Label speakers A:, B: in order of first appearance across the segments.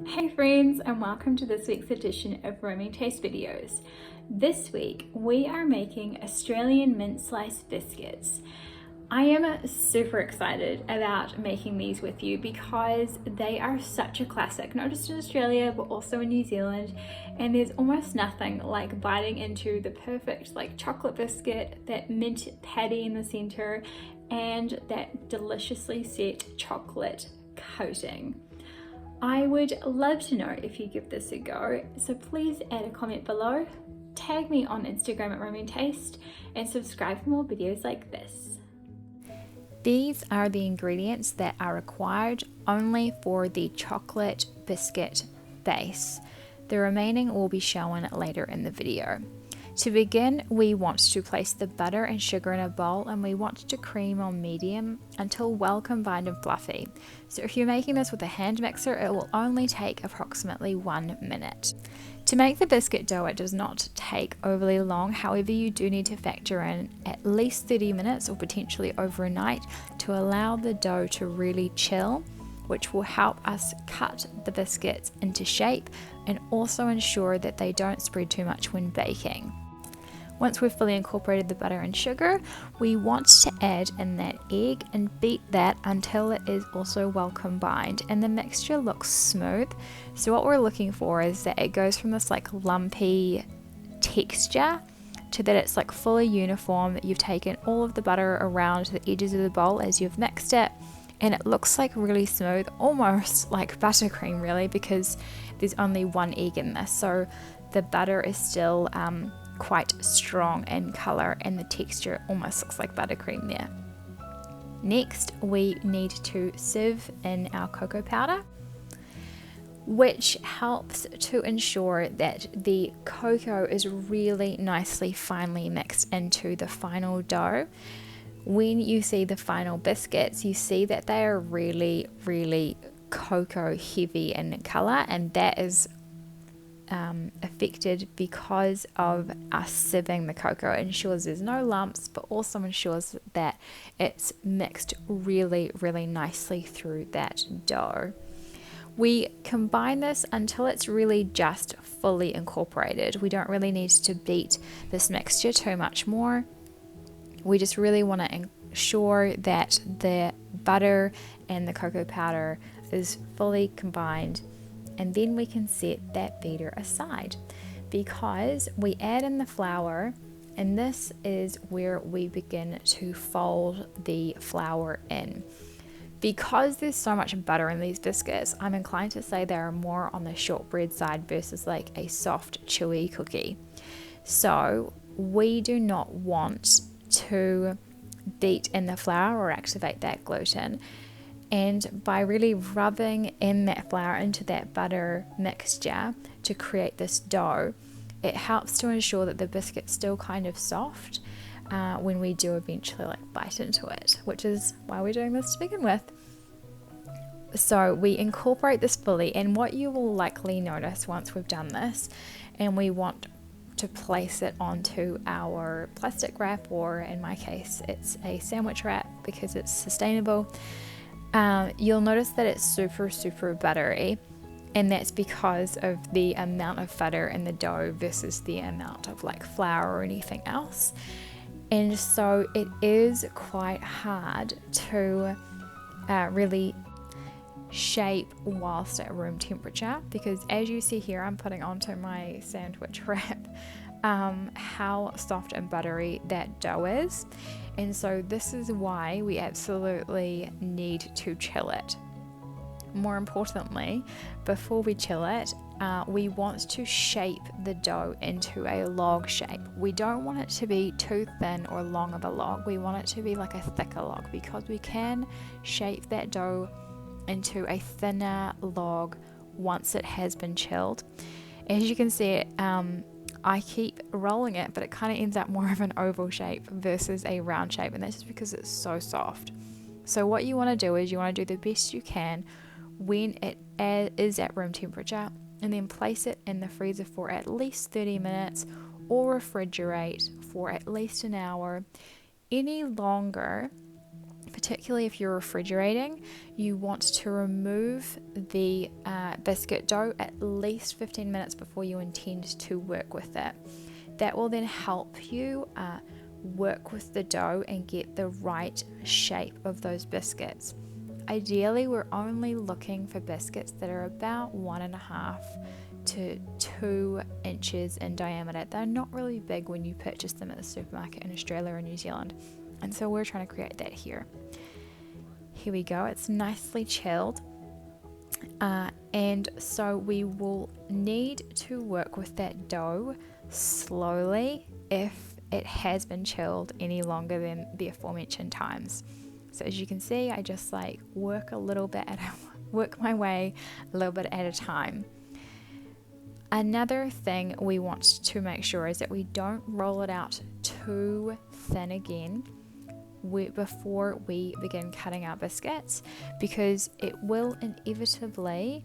A: Hey friends, and welcome to this week's edition of Roaming Taste Videos. This week we are making Australian mint slice biscuits. I am super excited about making these with you because they are such a classic, not just in Australia but also in New Zealand, and there's almost nothing like biting into the perfect chocolate biscuit, that mint patty in the center, and that deliciously set chocolate coating. I would love to know if you give this a go, so please add a comment below, tag me on Instagram at Roaming Taste, and subscribe for more videos like this. These are the ingredients that are required only for the chocolate biscuit base. The remaining will be shown later in the video. To begin, we want to place the butter and sugar in a bowl, and we want to cream on medium until well combined and fluffy. So if you're making this with a hand mixer, it will only take approximately 1 minute. To make the biscuit dough, it does not take overly long. However, you do need to factor in at least 30 minutes or potentially overnight to allow the dough to really chill, which will help us cut the biscuits into shape and also ensure that they don't spread too much when baking. Once we've fully incorporated the butter and sugar, we want to add in that egg and beat that until it is also well combined and the mixture looks smooth. So what we're looking for is that it goes from this lumpy texture to that it's fully uniform, that you've taken all of the butter around the edges of the bowl as you've mixed it, and it looks really smooth, almost like buttercream really, because there's only one egg in this, so the butter is still quite strong in color and the texture almost looks like buttercream there. Next, we need to sieve in our cocoa powder, which helps to ensure that the cocoa is really nicely finely mixed into the final dough. When you see the final biscuits, you see that they are really cocoa heavy in color, and that is affected because of us sieving the cocoa. It ensures there's no lumps, but also ensures that it's mixed really nicely through that dough. We combine this until it's really just fully incorporated. We don't really need to beat this mixture too much more. We just really want to ensure that the butter and the cocoa powder is fully combined, and then we can set that beater aside because we add in the flour, and this is where we begin to fold the flour in. Because there's so much butter in these biscuits, I'm inclined to say they are more on the shortbread side versus a soft chewy cookie. So we do not want to beat in the flour or activate that gluten, and by really rubbing in that flour into that butter mixture to create this dough, it helps to ensure that the biscuit's still kind of soft when we do eventually bite into it, which is why we're doing this to begin with. So we incorporate this fully, and what you will likely notice once we've done this and we want to place it onto our plastic wrap, or in my case it's a sandwich wrap because it's sustainable, you'll notice that it's super buttery, and that's because of the amount of butter in the dough versus the amount of flour or anything else. And so it is quite hard to really shape whilst at room temperature, because as you see here, I'm putting onto my sandwich wrap how soft and buttery that dough is. And so this is why we absolutely need to chill it. More importantly, before we chill it, we want to shape the dough into a log shape. We don't want it to be too thin or long of a log. We want it to be like a thicker log, because we can shape that dough into a thinner log once it has been chilled. As you can see, I keep rolling it, but it kind of ends up more of an oval shape versus a round shape, and that's just because it's so soft. So what you want to do is you want to do the best you can when it is at room temperature, and then place it in the freezer for at least 30 minutes or refrigerate for at least an hour. Any longer particularly if you're refrigerating, you want to remove the biscuit dough at least 15 minutes before you intend to work with it. That will then help you work with the dough and get the right shape of those biscuits. Ideally, we're only looking for biscuits that are about 1.5 to 2 inches in diameter. They're not really big when you purchase them at the supermarket in Australia or New Zealand, and so we're trying to create that here. Here we go, it's nicely chilled, and so we will need to work with that dough slowly if it has been chilled any longer than the aforementioned times. So as you can see, I just like work my way a little bit at a time. Another thing we want to make sure is that we don't roll it out too thin again before we begin cutting our biscuits, because it will inevitably,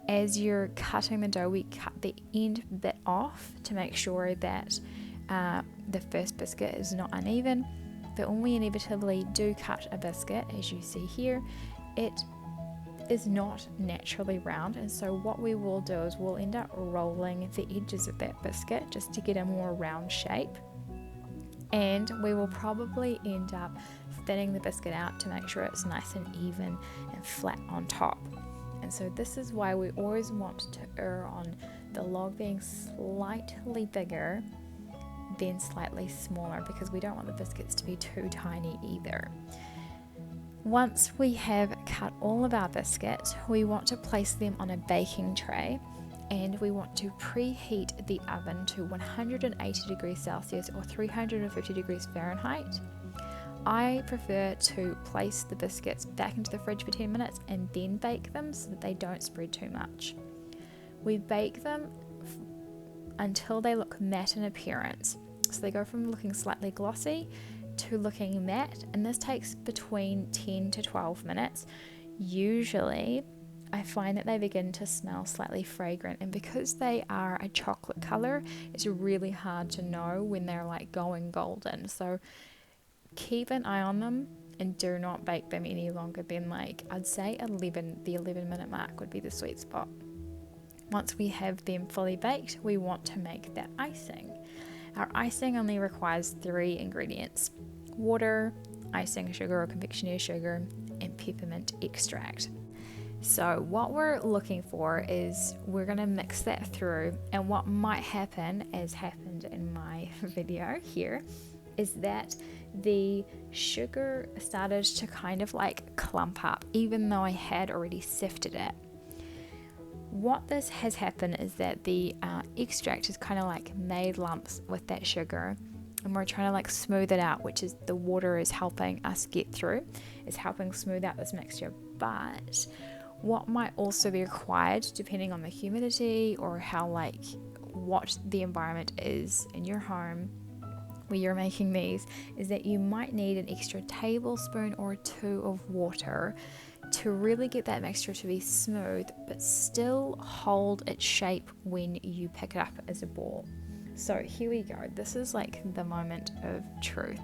A: as you're cutting the dough, we cut the end bit off to make sure that the first biscuit is not uneven. But when we inevitably do cut a biscuit, as you see here, it is not naturally round, and so what we will do is we'll end up rolling the edges of that biscuit just to get a more round shape, and we will probably end up thinning the biscuit out to make sure it's nice and even and flat on top. And so this is why we always want to err on the log being slightly bigger then slightly smaller, because we don't want the biscuits to be too tiny either. Once we have cut all of our biscuits, we want to place them on a baking tray, and we want to preheat the oven to 180 degrees Celsius or 350 degrees Fahrenheit. I prefer to place the biscuits back into the fridge for 10 minutes and then bake them so that they don't spread too much. We bake them until they look matte in appearance. So they go from looking slightly glossy to looking matte, and this takes between 10 to 12 minutes. Usually I find that they begin to smell slightly fragrant, and because they are a chocolate color, it's really hard to know when they're like going golden. So keep an eye on them and do not bake them any longer than, like, I'd say the 11-minute mark would be the sweet spot. Once we have them fully baked, we want to make that icing. Our icing only requires 3 ingredients: water, icing sugar or confectionery sugar, and peppermint extract. So what we're looking for is we're going to mix that through, and what might happen, as happened in my video here, is that the sugar started to kind of like clump up even though I had already sifted it. What this has happened is that the extract is kind of like made lumps with that sugar, and we're trying to like smooth it out, which is the water is helping us get through. It's helping smooth out this mixture. But what might also be required, depending on the humidity or what the environment is in your home where you're making these, is that you might need an extra tablespoon or 2 of water to really get that mixture to be smooth but still hold its shape when you pick it up as a ball. So here we go. This is like the moment of truth.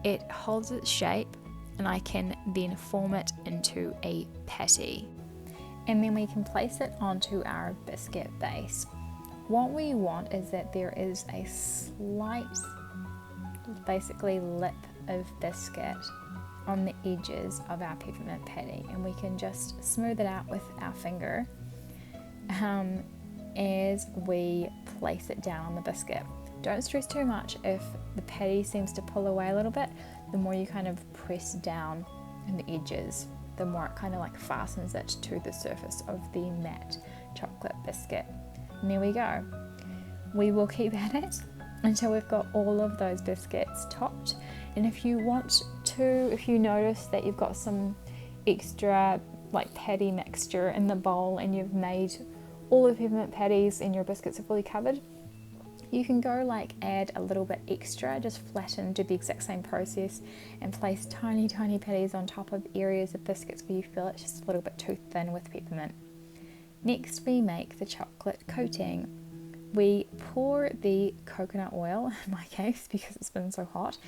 A: It holds its shape, and I can then form it into a patty, and then we can place it onto our biscuit base. What we want is that there is a slight, basically, lip of biscuit on the edges of our peppermint patty, and we can just smooth it out with our finger as we place it down on the biscuit. Don't stress too much if the patty seems to pull away a little bit. The more you kind of press down on the edges, the more it kind of like fastens it to the surface of the matte chocolate biscuit. And there we go. We will keep at it until we've got all of those biscuits topped. And if you notice that you've got some extra like patty mixture in the bowl and you've made all of the peppermint patties and your biscuits are fully covered, you can go add a little bit extra, just flatten, do the exact same process, and place tiny patties on top of areas of biscuits where you feel it's just a little bit too thin with peppermint. Next, we make the chocolate coating. We pour the coconut oil, in my case because it's been so hot,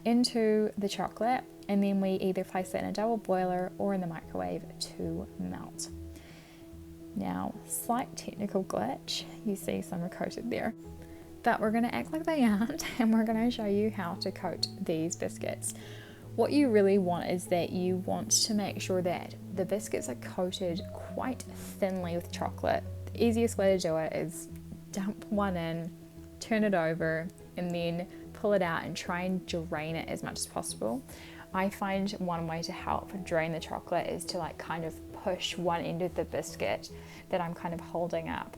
A: into the chocolate, and then we either place that in a double boiler or in the microwave to melt. Now, slight technical glitch, you see some are coated there, but we're going to act like they aren't, and we're going to show you how to coat these biscuits. What you really want is that you want to make sure that the biscuits are coated quite thinly with chocolate. The easiest way to do it is dump one in, turn it over, and then pull it out and try and drain it as much as possible. I find one way to help drain the chocolate is to like kind of push one end of the biscuit that I'm kind of holding up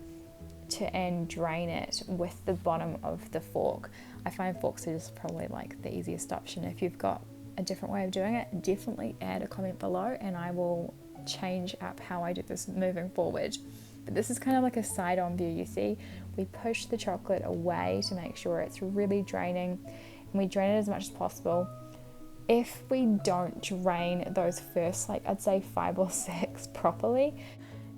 A: and drain it with the bottom of the fork. I find forks are just probably like the easiest option. If you've got a different way of doing it, definitely add a comment below and I will change up how I do this moving forward. But this is kind of like a side-on view. You see, we push the chocolate away to make sure it's really draining, and we drain it as much as possible. If we don't drain those first, like I'd say 5 or 6 properly,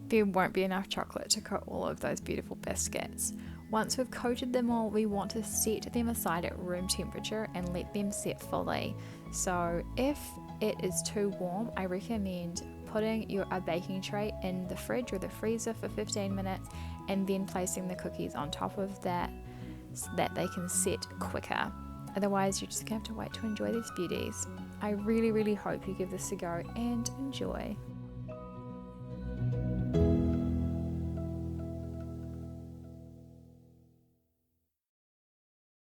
A: there won't be enough chocolate to coat all of those beautiful biscuits. Once we've coated them all, we want to set them aside at room temperature and let them set fully. So if it is too warm, I recommend putting a baking tray in the fridge or the freezer for 15 minutes and then placing the cookies on top of that so that they can set quicker. Otherwise, you're just going to have to wait to enjoy these beauties. I really, really hope you give this a go and enjoy.